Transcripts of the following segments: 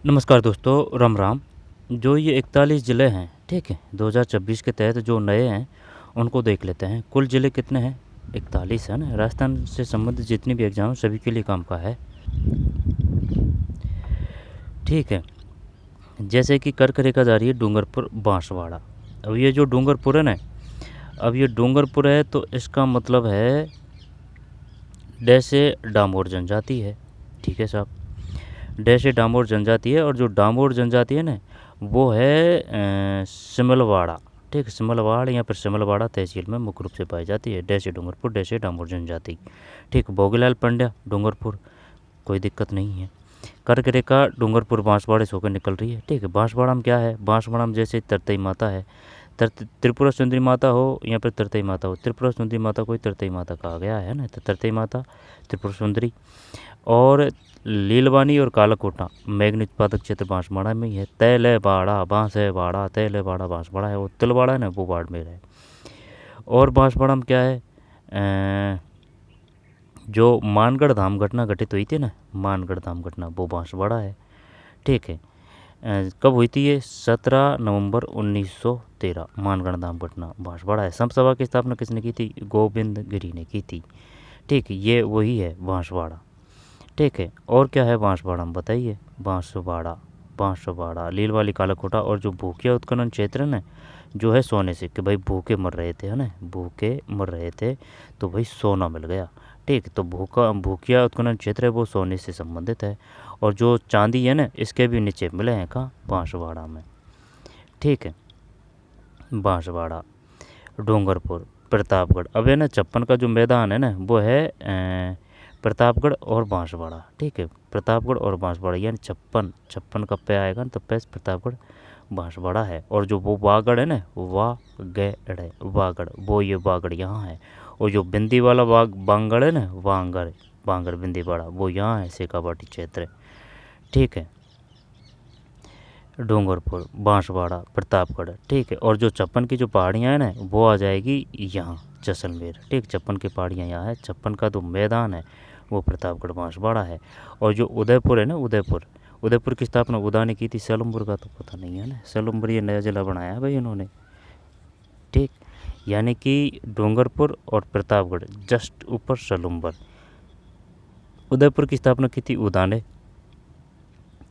नमस्कार दोस्तों, राम राम। जो ये 41 ज़िले हैं, ठीक है, 2026 के तहत जो नए हैं उनको देख लेते हैं। कुल ज़िले कितने हैं? 41 है ना। राजस्थान से संबंधित जितनी भी एग्ज़ाम सभी के लिए काम का है, ठीक है। जैसे कि कर्क रेखा जा रही है डूंगरपुर बांसवाड़ा। अब ये जो डूंगरपुर है ना, अब ये डूंगरपुर है तो इसका मतलब है डैसे डामोर जनजाति है, ठीक है साहब। डैसे डामोर जनजाति है और जो डामोर जनजाति है ना वो है सिमलवाड़ा, ठीक है। सिमलवाड़ या फिर सिमलवाड़ा तहसील में मुख्य रूप से पाई जाती है। डैसे डूंगरपुर डैसे डामोर जनजाति, ठीक। भोगीलाल पंड्या डूंगरपुर, कोई दिक्कत नहीं है। कर्क रेखा डूंगरपुर बांसवाड़े से होकर निकल रही है, ठीक है। बांसवाड़ा में क्या है? बांसवाड़ा में जैसे तरतई माता है, त्रिपुरा सुंदरी माता हो या फिर तरतई माता हो। त्रिपुरा सुंदरी माता को ही तरतई माता कहा गया है ना, तो तरतई माता त्रिपुरा सुंदरी। और लीलवानी और कालाकोटा मैग्नी उत्पादक क्षेत्र बांसवाड़ा में ही है। तैल बाड़ा बांस है बाड़ा, तैल बाड़ा बांसवाड़ा है, वो तिलवाड़ा है ना वो बाड़मेर है। और बांसवाड़ा में क्या है? जो मानगढ़ धाम घटना घटित हुई थी ना, मानगढ़ धाम घटना, वो बांसवाड़ा है, ठीक है। कब हुई थी ये? 17 नवंबर 1913। मानगढ़ धाम घटना बांसवाड़ा है। समसभा की स्थापना किसने की थी? गोविंद गिरी ने की थी, ठीक है। ये वही है बांसवाड़ा, ठीक है। और क्या है बांसवाड़ा में बताइए? बांसवाड़ा, बांसवाड़ा लीलवाली कालाकोटा। और जो भूखिया उत्खनन क्षेत्र है ना, जो है सोने से, कि भाई भूखे मर रहे थे, है ना, भूखे मर रहे थे तो भाई सोना मिल गया, ठीक। तो भूखिया उत्खनन क्षेत्र है वो सोने से संबंधित है। और जो चांदी है ना इसके भी नीचे मिले हैं कहाँ? बांसवाड़ा में, ठीक है। बांसवाड़ा, डूंगरपुर, प्रतापगढ़। अब है ना छप्पन का जो मैदान है ना वो है प्रतापगढ़ और बांसवाड़ा, ठीक है। प्रतापगढ़ और बांसवाड़ा यानी छप्पन, छप्पन का पे आएगा ना तो पे प्रतापगढ़ बांसवाड़ा है। और जो वो वागड़ है ना, वागड़ है, वागड़, वो ये वागड़ यहाँ है। और जो बिंदी वाला बांगड़ है ना, वांगड़, बांगड़ बिंदीवाड़ा, वो यहाँ है, शेखावाटी क्षेत्र है, ठीक है। डूंगरपुर, बांसवाड़ा, प्रतापगढ़, ठीक है। और जो छप्पन की जो पहाड़ियाँ हैं ना वो आ जाएगी यहाँ जैसलमेर, ठीक। छप्पन की पहाड़ियाँ यहाँ है, छप्पन का जो मैदान है वो प्रतापगढ़ बांसवाड़ा है। और जो उदयपुर है ना, उदयपुर, उदयपुर की स्थापना उदा ने की थी। सेलुम्बर का तो पता नहीं है ना, सेलुम्बर ये नया जिला बनाया है भाई इन्होंने, ठीक। यानी कि डूंगरपुर और प्रतापगढ़ जस्ट ऊपर सेलुम्बर। उदयपुर की स्थापना की थी उदा ने,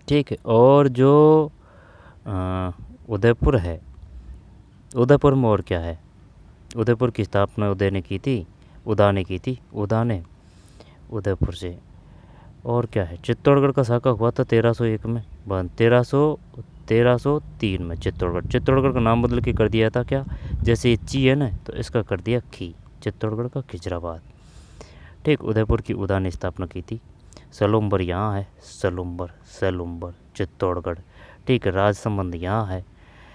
ठीक है। और जो उदयपुर है, उदयपुर में और क्या है? उदयपुर की स्थापना उदय ने की थी, उदा ने की थी, उदा ने उदयपुर से। और क्या है? चित्तौड़गढ़ का साका हुआ था 1301 में बंद, 1303 में चित्तौड़गढ़। चित्तौड़गढ़ का नाम बदल के कर दिया था क्या? जैसे ची है ना तो इसका कर दिया खी, चित्तौड़गढ़ का खिजराबाद, ठीक। उदयपुर की उदा ने स्थापना की थी। सलुम्बर यहाँ है, सलुम्बर, सलुम्बर चित्तौड़गढ़, ठीक। राजसमंद यहाँ है।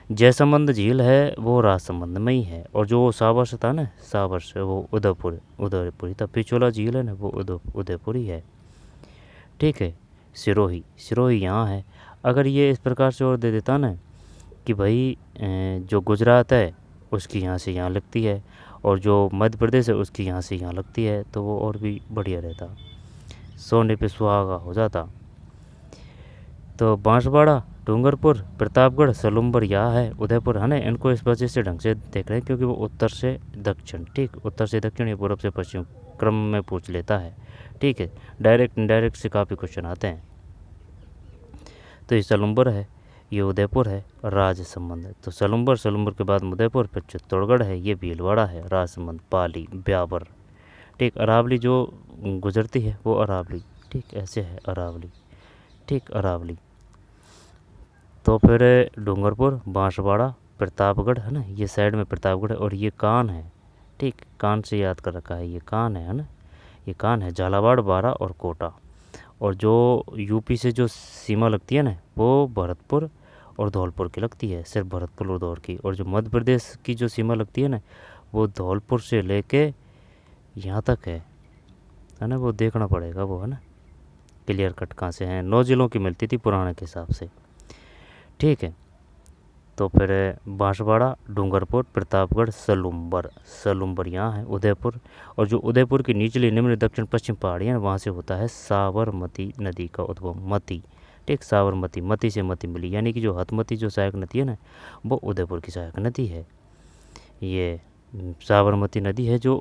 जयसमंद झील है वो राजसमंद में ही है। और जो साबरस था ना, साबरस वो उदयपुर, उदयपुर ही था। पिछोला झील है ना वो उदयपुर ही है, ठीक है। सिरोही, सिरोही यहाँ है। अगर ये इस प्रकार से और दे देता ना कि भाई जो गुजरात है उसकी यहाँ से यहाँ लगती है और जो मध्य प्रदेश है उसकी यहाँ से यहाँ लगती है तो वो और भी बढ़िया रहता, सोने पे सुहागा हो जाता। तो बांसवाड़ा, डूंगरपुर, प्रतापगढ़, सलुम्बर यहाँ है, उदयपुर है ना। इनको इस वजह से ढंग से देख रहे हैं क्योंकि वो उत्तर से दक्षिण, ठीक, उत्तर से दक्षिण या पूर्व से पश्चिम क्रम में पूछ लेता है, ठीक है। डायरेक्ट इनडायरेक्ट से काफ़ी क्वेश्चन आते हैं। तो ये सलुम्बर है, ये उदयपुर है, राजसमंद। तो सलुम्बर, सलुम्बर के बाद उदयपुर, फिर चित्तौड़गढ़ है, ये भीलवाड़ा है, राजसमंद, पाली, ब्यावर, ठीक। अरावली जो गुजरती है वो अरावली, ठीक, ऐसे है अरावली, ठीक, अरावली। तो फिर डूंगरपुर, बांसवाड़ा, प्रतापगढ़ है ना, ये साइड में प्रतापगढ़ है। और ये कान है, ठीक, कान से याद कर रखा है, ये कान है ना, ये कान है। झालावाड़, बारा और कोटा। और जो यूपी से जो सीमा लगती है ना वो भरतपुर और धौलपुर की लगती है, सिर्फ भरतपुर और धौल की। और जो मध्य प्रदेश की जो सीमा लगती है ना वो धौलपुर से लेके यहाँ तक है ना, वो देखना पड़ेगा वो, है ना, क्लियर कट कहाँ से हैं। 9 जिलों की मिलती थी पुराने के हिसाब से, ठीक है। तो फिर बांसवाड़ा, डूंगरपुर, प्रतापगढ़, सलुम्बर, सलुम्बर यहाँ है, उदयपुर। और जो उदयपुर की निचली निम्न दक्षिण पश्चिम पहाड़ियाँ वहाँ से होता है साबरमती नदी का उद्भव, मती, ठीक। साबरमती, मती से मती मिली, यानी कि जो हथमती जो सहायक नदी है ना, वो उदयपुर की सहायक नदी है। ये साबरमती नदी है जो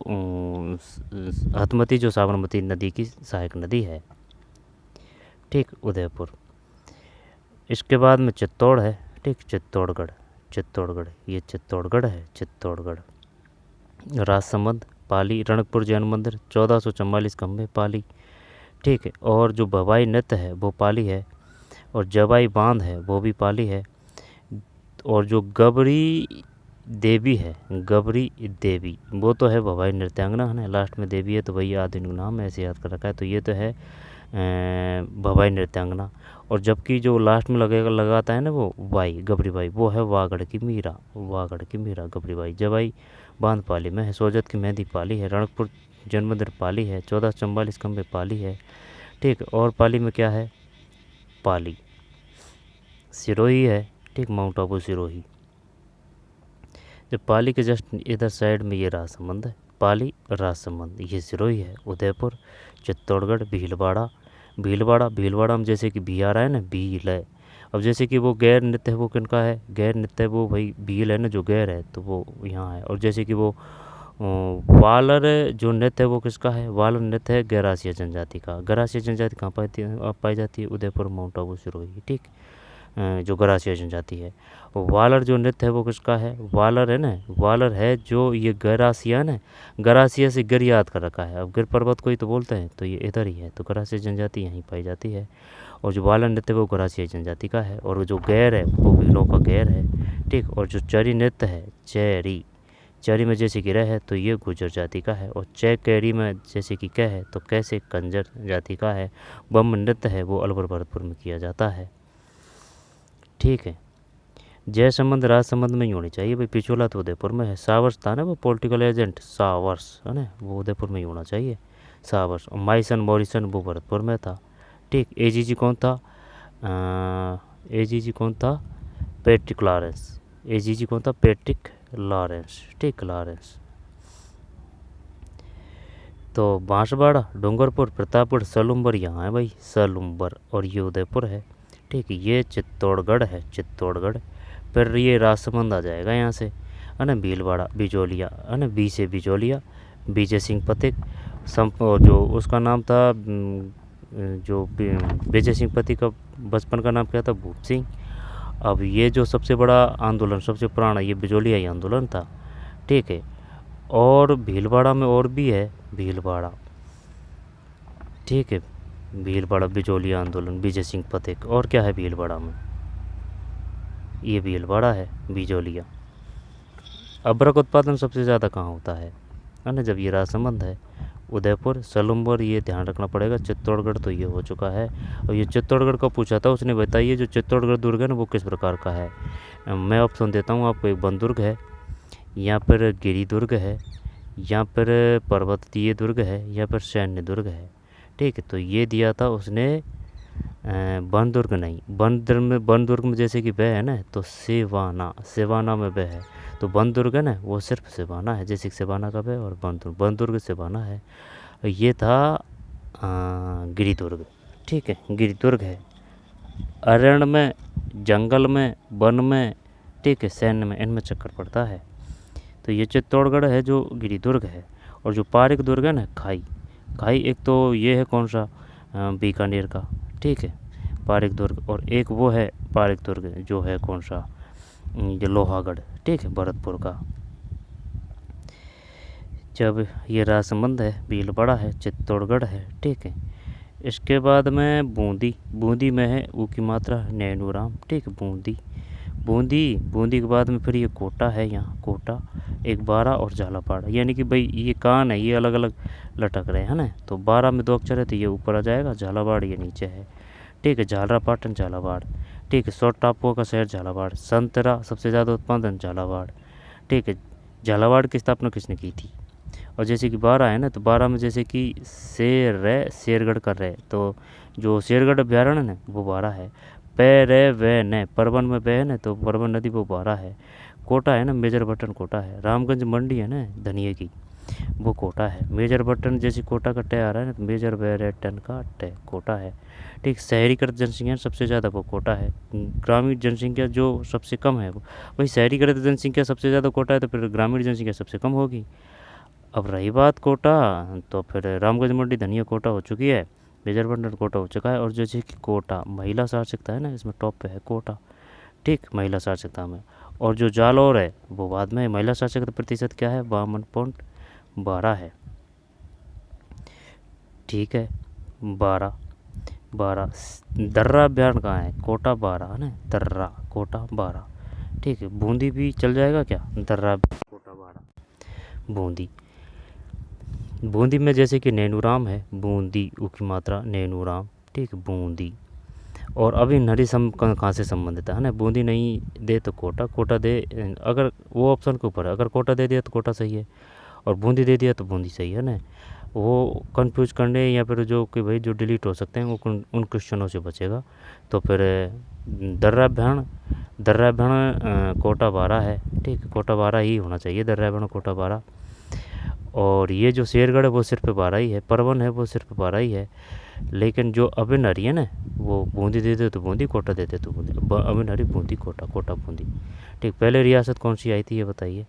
हथमती जो साबरमती नदी की सहायक नदी है, ठीक, उदयपुर। इसके बाद में चित्तौड़ है, ठीक, चित्तौड़गढ़, चित्तौड़गढ़, ये चित्तौड़गढ़ है, चित्तौड़गढ़। राजसमंद, पाली, रणकपुर जैन मंदिर, 1444 खंबे, पाली, ठीक है। और जो भवाई नृत्य है वो पाली है, और जवाई बांध है वो भी पाली है। और जो गबरी देवी है, गबरी देवी, वो तो है भवाई नृत्यांगना है ना, लास्ट में देवी है तो वही आधुनिक नाम ऐसे याद कर रखा है, तो ये तो है भवाई नृत्यांगना। और जबकि जो लास्ट में लगाता है ना वो बाई, गबरी बाई, वो है वागड़ की मीरा, वागड़ की मीरा, गबरी बाई। जवाई बांध पाली में है, सोजत की मेहंदी पाली है, रणकपुर जैन मंदिर पाली है, 1444 खंबे पाली है, ठीक। और पाली में क्या है, पाली, सिरोही है, ठीक, माउंट आबू सिरोही। जब पाली के जस्ट इधर साइड में ये राजसमंद है, पाली राजसमंद, ये सिरोही है, उदयपुर, चित्तौड़गढ़, भीलवाड़ा, भीलवाड़ा, भीलवाड़ा में जैसे कि भी आ रहा है ना, भील है। अब जैसे कि वो गैर नृत्य है, वो किनका है, गैर नृत्य है वो भाई भील है ना, जो गैर है तो वो यहाँ है। और जैसे कि वो वालर जो नृत्य है वो किसका है, वालर नृत्य है गैरासिया जनजाति का। गैरासिया जनजाति कहाँ पाई जाती है, उदयपुर, माउंट आबू सिरोही, ठीक, जो गरासिया जनजाति है। वालर जो नृत्य है वो किसका है, वालर है ना, वालर है जो ये गरासिया ना, गरासिया से गिर याद कर रखा है। अब गिर पर्वत को ही तो बोलते हैं, तो ये इधर ही है, तो गरासिया जनजाति यहीं पाई जाती है। और जो वालर नृत्य है वो गरासिया जनजाति का है, और जो गैर है वो भीलों का गैर है, ठीक। और जो चरी नृत्य है, चैरी, चरी में जैसे कि रह है तो ये गुर्जर जाति का है, और चै कैरी में जैसे कि कह है तो कैसे कंजर जाति का है। बम नृत्य है वो अलवर भरतपुर में किया जाता है, ठीक है। जय संबंध राजसमंद में ही होनी चाहिए भाई, पिछोला तो उदयपुर में है। सावर्स था ना वो पॉलिटिकल एजेंट, सावर्स है ना, वो उदयपुर में ही होना चाहिए, सावर्स। और माइसन मॉरिसन वो भरतपुर में था, ठीक। एजीजी कौन था, एजीजी कौन था, पैट्रिक लॉरेंस, एजीजी कौन था, पैट्रिक लॉरेंस, ठीक, लॉरेंस। तो बांसवाड़ा, डूंगरपुर, प्रतापगढ़, सलूम्बर यहाँ है भाई, सलूम्बर, और ये उदयपुर है, ठीक। ये चित्तौड़गढ़ है, चित्तौड़गढ़। फिर ये राजसमंद आ जाएगा यहाँ से, है ना, भीलवाड़ा, बिजोलिया, है ना, बी से बिजोलिया, विजय सिंह पथिक, और जो उसका नाम था, जो विजय सिंह पथिक का बचपन का नाम क्या था, भूप सिंह। अब ये जो सबसे बड़ा आंदोलन, सबसे पुराना, ये बिजोलिया ही आंदोलन था, ठीक है। और भीलवाड़ा में और भी है, भीलवाड़ा, ठीक है, भीलवाड़ा, बिजोलिया आंदोलन, विजय सिंह पथिक। और क्या है भीलवाड़ा में, ये भीलवाड़ा है, बिजोलिया। अबरक उत्पादन सबसे ज़्यादा कहाँ होता है ना, जब ये राजसमंद है, उदयपुर, सलूम्बर, ये ध्यान रखना पड़ेगा। चित्तौड़गढ़ तो ये हो चुका है। और ये चित्तौड़गढ़ का पूछा था, उसने बताइए जो चित्तौड़गढ़ दुर्ग है ना वो किस प्रकार का है। मैं ऑप्शन देता हूँ आपको, एक वन दुर्ग है, यहाँ पर गिरी दुर्ग है, यहाँ पर पर्वतीय दुर्ग है, यहाँ पर सैन्य दुर्ग है, ठीक है। तो ये दिया था उसने वन दुर्ग नहीं, वन दुर्ग में जैसे कि वह है ना, तो सेवाना, सेवाना में वह है, तो वन दुर्ग है ना वो सिर्फ सेवाना है, जैसे कि सेवाना का वह, और वन दुर्ग सेवाना है। ये था गिरी दुर्ग, ठीक है, गिरी दुर्ग है। अरण्य में, जंगल में, वन में, ठीक है, सैन्य में, इनमें चक्कर पड़ता है। तो ये चित्तौड़गढ़ है जो गिरी दुर्ग है। और जो पारिक दुर्ग है ना, खाई, खाई एक तो ये है कौन सा, बीकानेर का, ठीक है, पारिक दुर्ग। और एक वो है पारिक दुर्ग जो है कौन सा, ये लोहागढ़, ठीक है, भरतपुर का। जब ये राजसमंद है, भीलवाड़ा है, चित्तौड़गढ़ है, ठीक है। इसके बाद में बूंदी, बूंदी में है ऊ की मात्रा नैनूराम, ठीक, बूंदी, बूंदी, बूंदी के बाद में फिर ये कोटा है, यहाँ कोटा, एक बारा और झालावाड़। यानी कि भाई ये कान है, ये अलग अलग लटक रहे हैं ना, तो 12 में 2 अक्षर है तो ये ऊपर आ जाएगा, झालावाड़ ये नीचे है, ठीक है। झालरापाटन, झालावाड़, ठीक है। शॉर्ट टापुओं का शहर झालावाड़। संतरा सबसे ज़्यादा उत्पादन झालावाड़, ठीक है। झालावाड़ की स्थापना किसने की थी। और जैसे कि 12 है ना, तो 12 में जैसे कि शेरगढ़ कर रहे, तो जो शेरगढ़ अभ्यारण्य है ना वो 12 है। रे वे न, परवन में वे है ना, तो परवन नदी वो 12 है। कोटा है ना, मेजर बटन कोटा है। रामगंज मंडी है ना, धनिये की, वो कोटा है। मेजर बर्टन जैसे कोटा का टे आ रहा है ना, तो मेजर बैरेटन का टे कोटा है। ठीक, शहरीकृत जनसंख्या सबसे ज़्यादा वो कोटा है। ग्रामीण जनसंख्या जो सबसे कम है वो, वही शहरीकृत जनसंख्या सबसे ज़्यादा कोटा है, तो फिर ग्रामीण जनसंख्या सबसे कम होगी। अब रही बात कोटा, तो फिर रामगंज मंडी धनिया कोटा हो चुकी है, मेजर बर्टन कोटा हो चुका है। और जैसे कि कोटा महिला साक्षरता है ना, इसमें टॉप पे है कोटा। ठीक, महिला साक्षरता में। और जो जालौर है वो बाद में है। महिला साक्षरता प्रतिशत क्या है, 52.12 है। ठीक है, 12। दर्रा अभ्यारण कहाँ है, कोटा 12 है ना, दर्रा कोटा 12। ठीक है, बूंदी भी चल जाएगा क्या, दर्रा कोटा 12 बूंदी। बूंदी में जैसे कि नैनूराम है, बूंदी ऊ की मात्रा नैनूराम। ठीक, बूंदी। और अभी नरी सम कहाँ से संबंधित है ना, बूंदी नहीं दे तो कोटा, कोटा दे, अगर वो ऑप्शन के ऊपर है, अगर कोटा दे दिया तो कोटा सही है, और बूंदी दे दिया तो बूंदी सही है ना। वो कंफ्यूज करने या फिर जो कि भाई जो डिलीट हो सकते हैं वो उन क्वेश्चनों से बचेगा। तो फिर दर्राभ्याण कोटा 12 है। ठीक, कोटा 12 ही होना चाहिए, दर्राभ्याण कोटा 12। और ये जो शेरगढ़ है वो सिर्फ 12 ही है, परवन है वो सिर्फ 12 ही है। लेकिन जो अभिनरी है ना, वो बूंदी देते तो बूंदी, कोटा देते तो बूंदी। अभिनरी बूंदी कोटा, कोटा बूंदी। ठीक, पहले रियासत कौन सी आई थी ये बताइए,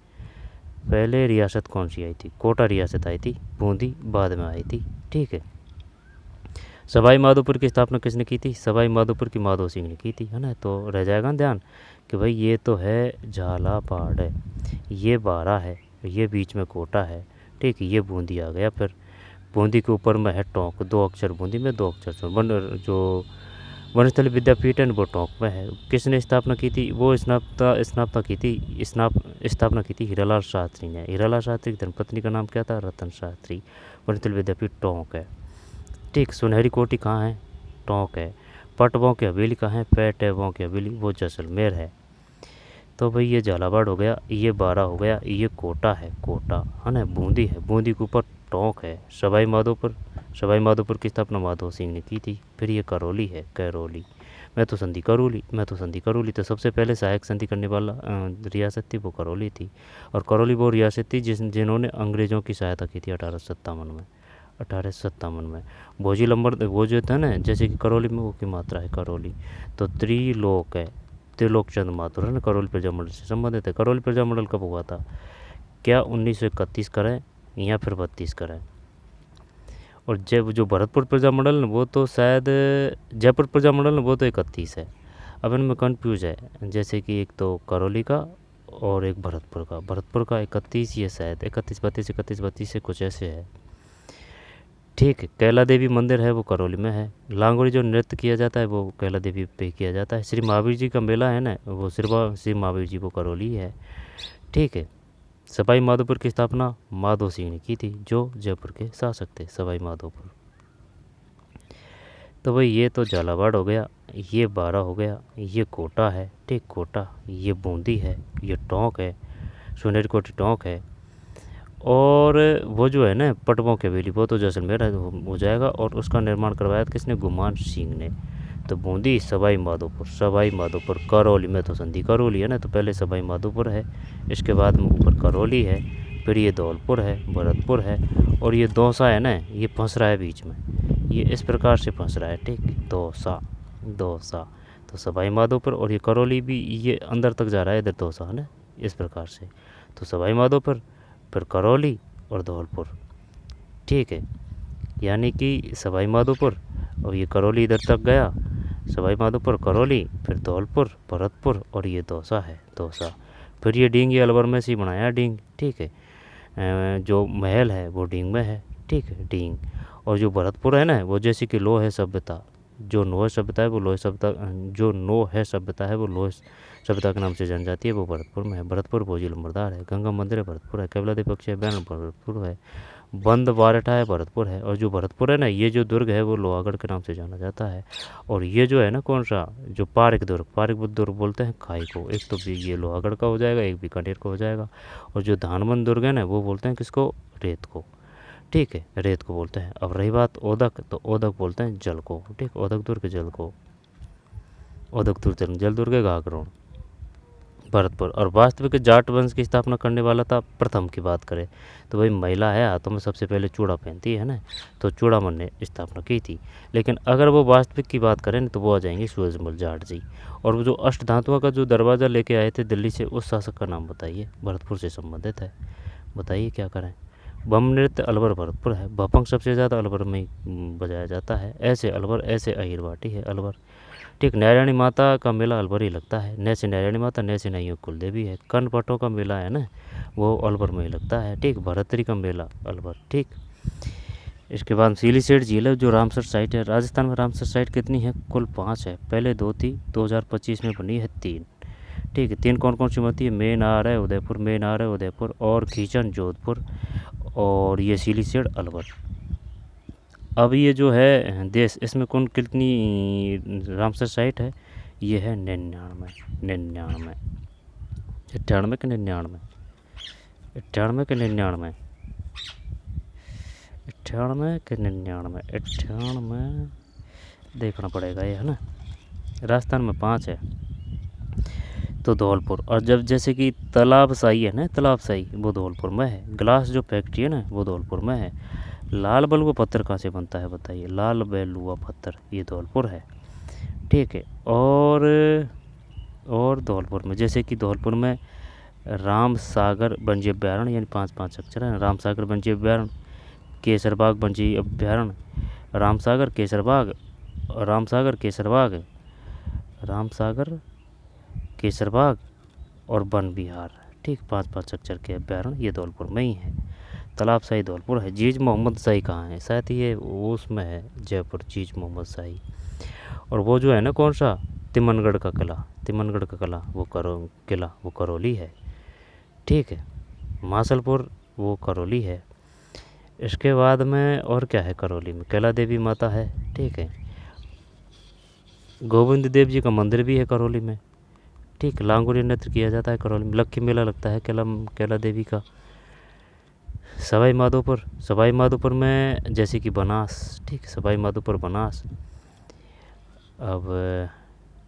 पहले रियासत कौन सी आई थी, कोटा रियासत आई थी, बूंदी बाद में आई थी। ठीक है, सवाई माधोपुर की स्थापना किसने की थी, सवाई माधोपुर की माधो सिंह ने की थी, है ना। तो रह जाएगा ध्यान कि भाई ये तो है झालावाड़ है, ये 12 है, ये बीच में कोटा है। ठीक, ये बूंदी आ गया। फिर बूंदी के ऊपर में है टोंक, 2 अक्षर बूंदी में, 2 अक्षर जो वनस्थली विद्यापीठ है वो टोंक में है। किसने स्थापना की थी, वो स्थापना की थी हीरालाल शास्त्री ने। हीरालाल शास्त्री की धर्मपत्नी का नाम क्या था, रतन शास्त्री। वनस्थली विद्यापीठ टोंक है। ठीक, सुनहरी कोठी कहाँ है, टोंक है। पटवों की हवेली कहाँ है, पेटवों की हवेली, वो जैसलमेर है। तो भाई ये झालावाड़ हो गया, ये 12 हो गया, ये कोटा है, कोटा है ना। बूंदी है, बूंदी के ऊपर टोंक है। सवाई माधोपुर की स्थापना माधो सिंह ने की थी। फिर ये करौली है, करौली। मैं तो संधि करौली। तो सबसे पहले सहायक संधि करने वाला रियासत थी वो करौली थी। और करौली वो रियासत थी जिन्होंने अंग्रेज़ों की सहायता की थी 1857 में। भोजी लंबर वो जो था ना, जैसे कि करौली में वो की मात्रा है करौली। तो त्रिलोक है, त्रिलोक चंद माथुर है ना, करौली प्रजामंडल से संबंधित है। करौली प्रजामंडल कब हुआ था, क्या 1931 करें या फिर 32 करें। और जब जो भरतपुर प्रजामंडल वो तो शायद जयपुर प्रजामंडल वो तो 31 है। अब इनमें कन्फ्यूज है, जैसे कि एक तो करौली का और एक भरतपुर का 31, ये शायद 31 से कुछ ऐसे है। ठीक है, कैला देवी मंदिर है वो करौली में है। लांगोड़ी जो नृत्य किया जाता है वो कैला देवी पे किया जाता है। श्री महावीर जी का मेला है ना, वो श्री महावीर जी वो करौली है। ठीक है, सवाई माधोपुर की स्थापना माधो सिंह ने की थी, जो जयपुर के शासक थे, सवाई माधोपुर। तो भाई ये तो झालावाड़ हो गया, ये 12 हो गया, ये कोटा है। ठीक, कोटा, ये बूंदी है, ये टोंक है, सुनहरी कोठी टोंक है। और वो जो है ना पटवों की हवेली वो तो जैसलमेर हो जाएगा। और उसका निर्माण करवाया था किसने, गुमान सिंह ने। तो बूंदी, सवाई माधोपुर, करौली में तो संधि करौली है ना, तो पहले सवाई माधोपुर है, इसके बाद में ऊपर करौली है, फिर ये धौलपुर है, भरतपुर है, और ये दौसा है ना, ये फंस रहा है बीच में, ये इस प्रकार से फंस रहा है। ठीक, दौसा। तो सवाई माधोपुर और ये करौली भी ये अंदर तक जा रहा है, इधर दौसा है ना, इस प्रकार से। तो सवाई माधोपुर, फिर करौली और धौलपुर। ठीक है, यानी कि सवाई माधोपुर और ये करौली इधर तक गया, सवाई माधोपुर, करौली, फिर धौलपुर, भरतपुर, और ये दौसा है, दौसा। फिर ये डींग, ये अलवर में से बनाया डींग। ठीक है, जो महल है वो डींग में है। ठीक है, डींग। और जो भरतपुर है ना, वो जैसे कि लो है सभ्यता, जो नो सभ्यता है वो लोह सभ्यता, जो नो है सभ्यता है वो लोह सभ्यता के नाम से जानी जाती है, वो भरतपुर में है। भरतपुर भोजी लंबरदार है, गंगा मंदिर है भरतपुर है, कैवला द्विपक्षीय बैन भरतपुर है, बंद बारठा है भरतपुर है। और जो भरतपुर है ना, ये जो दुर्ग है वो लोहागढ़ के नाम से जाना जाता है। और ये जो है ना कौन सा, जो पारिक दुर्ग बोलते हैं खाई को, एक तो ये लोहागढ़ का हो जाएगा, एक बीकानेर का हो जाएगा। और जो धानमंद दुर्ग है ना, वो बोलते हैं किसको, रेत को। ठीक है, रेत को बोलते हैं। अब रही बात ओदक, तो ओदक बोलते हैं जल को। ठीक, ओदक दुर्ग जल को, ओदक दुर्ग जल दुर्ग घाघरों। भरतपुर। और वास्तविक जाट वंश की स्थापना करने वाला था, प्रथम की बात करें तो वही महिला है, हाथों में सबसे पहले चूड़ा पहनती है ना, तो चूड़ामन ने स्थापना की थी। लेकिन अगर वो वास्तविक की बात करें तो वो आ जाएंगे सूरजमल जाट जी। और वो जो अष्टधातुओं का जो दरवाज़ा लेके आए थे दिल्ली से, उस शासक का नाम बताइए, भरतपुर से संबंधित है, बताइए क्या करें। बम नृत्य अलवर भरतपुर है। भपंग सबसे ज़्यादा अलवर में ही बजाया जाता है। ऐसे अलवर, ऐसे अहिरवाटी है अलवर। ठीक, नारायणी माता का मेला अलवर ही लगता है। न से नारायणी माता, न से नहीं कुल देवी है। कनपटों का मेला है ना, वो अलवर में ही लगता है। ठीक, भरतरी का मेला अलवर। ठीक, इसके बाद सीलीसेठ झील है जो रामसर साइट है। राजस्थान में रामसर साइट कितनी है? कुल 5 है। पहले 2 थी, 2025 में बनी है 3। ठीक है, 3 कौन कौन सी होती है? मेनार है उदयपुर, मेनार है उदयपुर, और खींचन जोधपुर, और ये सीलीसेठ अलवर। अब ये जो है देश, इसमें कौन कितनी रामसर साइट है? ये है 99। 99, 98 के 99, 98 के 99, 98 के 99, 98 देखना पड़ेगा ये, है ना। राजस्थान में 5 है तो धौलपुर। और जब जैसे कि तालाबशाही है ना, तालाबशाही वो धौलपुर में है। ग्लास जो फैक्ट्री है ना वो धौलपुर में है। लाल बलुआ पत्थर कहाँ से बनता है बताइए? लाल बलुआ पत्थर, ये धौलपुर है। ठीक है, और धौलपुर में, जैसे कि धौलपुर में राम सागर वन्य अभ्यारण्य, यानी 5 अक्षर है। राम सागर वन्य अभ्यारण्य, केसरबाग वन्य अभ्यारण्य, राम सागर केसरबाग, राम सागर केसरबाग, राम सागर केसरबाग और वन विहार। ठीक, 5 अक्षर के अभ्यारण्य ये धौलपुर में ही है। तालाबशाही धौलपुर है। जीज मोहम्मद शाही कहाँ है? शायद ये उसमें है, जयपुर, जीज मोहम्मद शाही। और वो जो है ना कौन सा, तिमनगढ़ का किला, तिमनगढ़ का किला वो किला वो करौली है। ठीक है, मासलपुर वो करौली है। इसके बाद में और क्या है करौली में? कैला देवी माता है। ठीक है, गोविंद देव जी का मंदिर भी है करौली में। ठीक, लांगुरी नृत्य किया जाता है करौली में। लक्की मेला लगता है कैला देवी का। सवाई माधोपुर, सवाई माधोपुर में जैसे कि बनास। ठीक, सवाई माधोपुर बनास। अब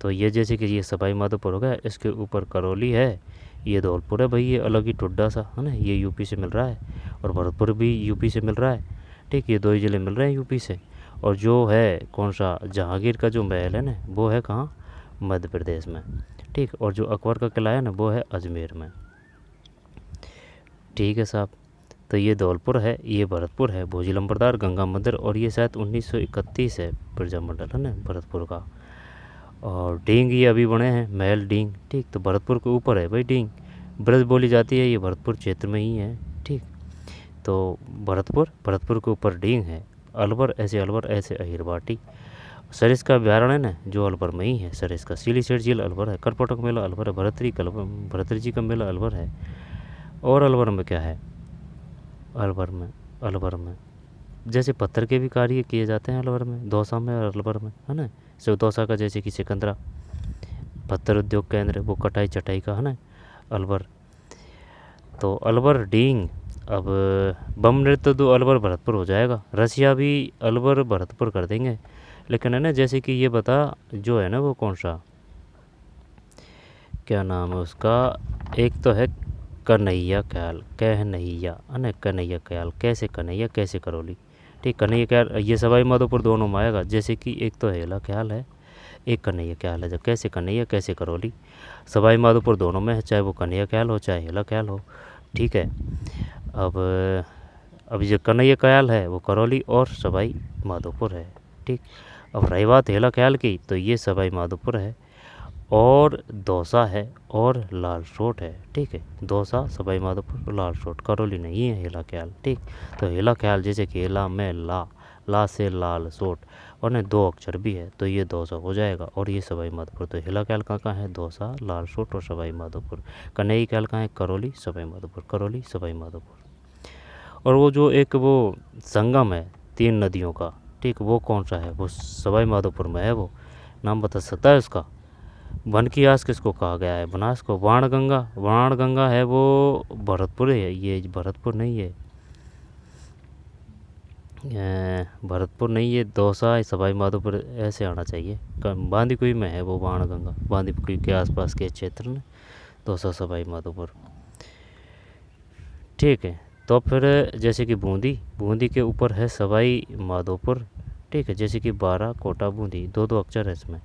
तो ये जैसे कि ये सवाई माधोपुर हो गया, इसके ऊपर करौली है, ये धौलपुर है भाई, ये अलग ही टुड्डा सा है ना, ये यूपी से मिल रहा है। और भरतपुर भी यूपी से मिल रहा है। ठीक, ये 2 ही ज़िले मिल रहे हैं यूपी से। और जो है कौन सा जहांगीर का जो महल है ना वो है कहाँ? मध्य प्रदेश में। ठीक, और जो अकबर का किला है ना वो है अजमेर में। ठीक है साहब, तो ये धौलपुर है, ये भरतपुर है, भोजी लंबरदार, गंगा मंदिर, और ये शायद 1931 है बिरजा मंडल है ना भरतपुर का। और डींग ये अभी बने हैं, महल डींग। ठीक, तो भरतपुर के ऊपर है भाई डींग, ब्रज बोली जाती है, ये भरतपुर क्षेत्र में ही है। ठीक, तो भरतपुर के ऊपर डींग है। अलवर, ऐसे अहिरवाटी। सरिस का अभ्यारण्य है ना जो अलवर में ही है, सरिस का। सीलीसेठ झील अलवर है। करपटक मेला अलवर है। भरतरी जी का मेला अलवर है। और अलवर में क्या है? अलवर में जैसे पत्थर के भी कार्य किए जाते हैं अलवर में, दौसा में और अलवर में, है ना। सिर्फ दौसा का जैसे कि सिकंदरा पत्थर उद्योग केंद्र, वो कटाई चटाई का है ना अलवर। तो अलवर डींग। अब बम नृत्य तो अलवर भरतपुर हो जाएगा। रसिया भी अलवर भरतपुर कर देंगे। लेकिन है ना, जैसे कि ये बता जो है ना वो कौन सा, क्या नाम है उसका, एक तो है कन्हैया ख्याल, कन्हैया है ना, कन्हैया ख्याल, कैसे कन्हैया कैसे करौली। ठीक, कन्हैया ख्याल ये सवाई माधोपुर दोनों में आएगा। जैसे कि एक तो हेला ख्याल है, एक कन्हैया ख्याल है। जब कैसे कन्हैया कैसे करौली, सवाई माधोपुर दोनों में है, चाहे वो कन्हैया ख्याल हो चाहे हेला ख्याल हो। ठीक है, अब जो कन्हैया ख्याल है वो करौली और सवाई माधोपुर है। ठीक, अब रही बात हेला ख्याल की, तो ये सवाई माधोपुर है, और दौसा है, और लाल सोट है। ठीक है, दौसा, सवाई माधोपुर, लाल सोट, करौली नहीं है हेला ख्याल। ठीक, तो हेला ख्याल जैसे कि हेला में ला से लाल सोट, और न 2 अक्षर भी है, तो ये दौसा हो जाएगा। और ये सवाई माधोपुर। तो हेला ख्याल कहाँ है? दौसा, लाल सोट और सवाई माधोपुर। कन्हैया ख्याल कहाँ है? करौली, सवाई माधोपुर, करौली, सवाई माधोपुर। और वो जो एक वो संगम है 3 नदियों का, ठीक, वो कौन सा है? वो सवाई माधोपुर में है। वो नाम बता सकता है उसका? वन की आस किसको कहा गया है? बनास को। बाणगंगा है वो भरतपुर है, ये भरतपुर नहीं है, भरतपुर नहीं है, दौसा, सवाई माधोपुर ऐसे आना चाहिए। बांदीकुई में है वो बाणगंगा, बांदीकुई के आसपास के क्षेत्र में। दौसा सवाई माधोपुर। ठीक है, तो फिर जैसे कि बूंदी, बूंदी के ऊपर है सवाई माधोपुर। ठीक है, जैसे कि 12 कोटा बूंदी, दो दो अक्षर है इसमें,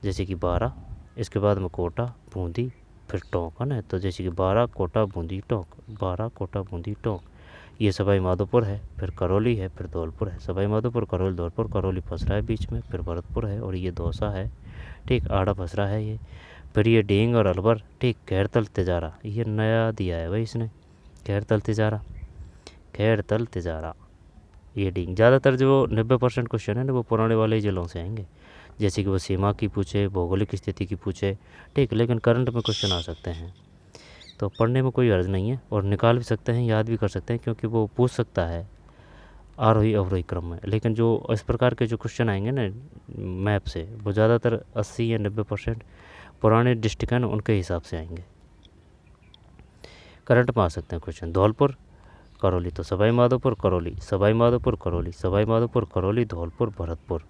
जैसे कि 12, इसके बाद में कोटा बूंदी फिर टोंक, है ना। तो जैसे कि 12 कोटा बूंदी टोंक, 12 कोटा बूंदी टोंक, ये सवाई माधोपुर है। फिर करौली है, फिर धौलपुर है। सवाई माधोपुर, करौली, धौलपुर, करौली फंस रहा है बीच में, फिर भरतपुर है और ये दौसा है। ठीक, आड़ा फंस रहा है ये। फिर ये डींग और अलवर। ठीक, खैरतल तिजारा, ये नया दिया है भाई इसने, खैरतल तिजारा, खैरतल तिजारा, ये डींग। ज़्यादातर जो 90% क्वेश्चन है ना वो पुराने वाले जिलों से आएंगे, जैसे कि वो सीमा की पूछे, भौगोलिक स्थिति की पूछे। ठीक, लेकिन करंट में क्वेश्चन आ सकते हैं, तो पढ़ने में कोई अर्ज नहीं है, और निकाल भी सकते हैं, याद भी कर सकते हैं, क्योंकि वो पूछ सकता है आरोही अवरोही क्रम में। लेकिन जो इस प्रकार के जो क्वेश्चन आएंगे ना मैप से, वो ज़्यादातर 80 या 90% पुराने डिस्ट्रिक्ट हैं ना उनके हिसाब से आएंगे, करंट में आ सकते हैं क्वेश्चन। धौलपुर करौली, तो सवाई माधोपुर करौली, सवाई माधोपुर करौली, सवाई माधोपुर करौली, धौलपुर भरतपुर,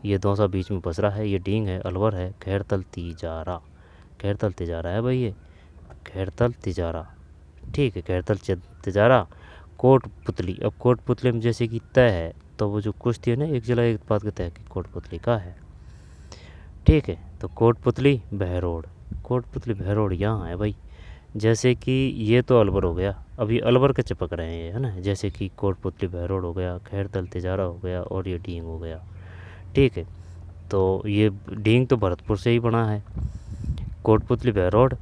ये दौसा बीच में बस रहा है। ये डींग है, अलवर है, खैरतल तिजारा, खैरतल तिजारा है भाई, ये खैरतल तिजारा। ठीक है, खैरतल तिजारा। कोटपुतली, अब कोटपुतली में जैसे कि तय है, तो वो जो कुश्ती है ना एक जिला एक बात का तय कि कोटपुतली का है। ठीक है, तो कोटपुतली बहरोड, कोटपुतली बहरोड यहाँ है भाई। जैसे कि ये तो अलवर हो गया, अभी अलवर के चिपक रहे हैं ये, है ना। जैसे कि कोटपुतली बहरोड हो गया, खैरतल तिजारा हो गया, और ये डींग हो गया। ठीक है, तो ये डींग तो भरतपुर से ही बना है। कोटपुतली बहरोड,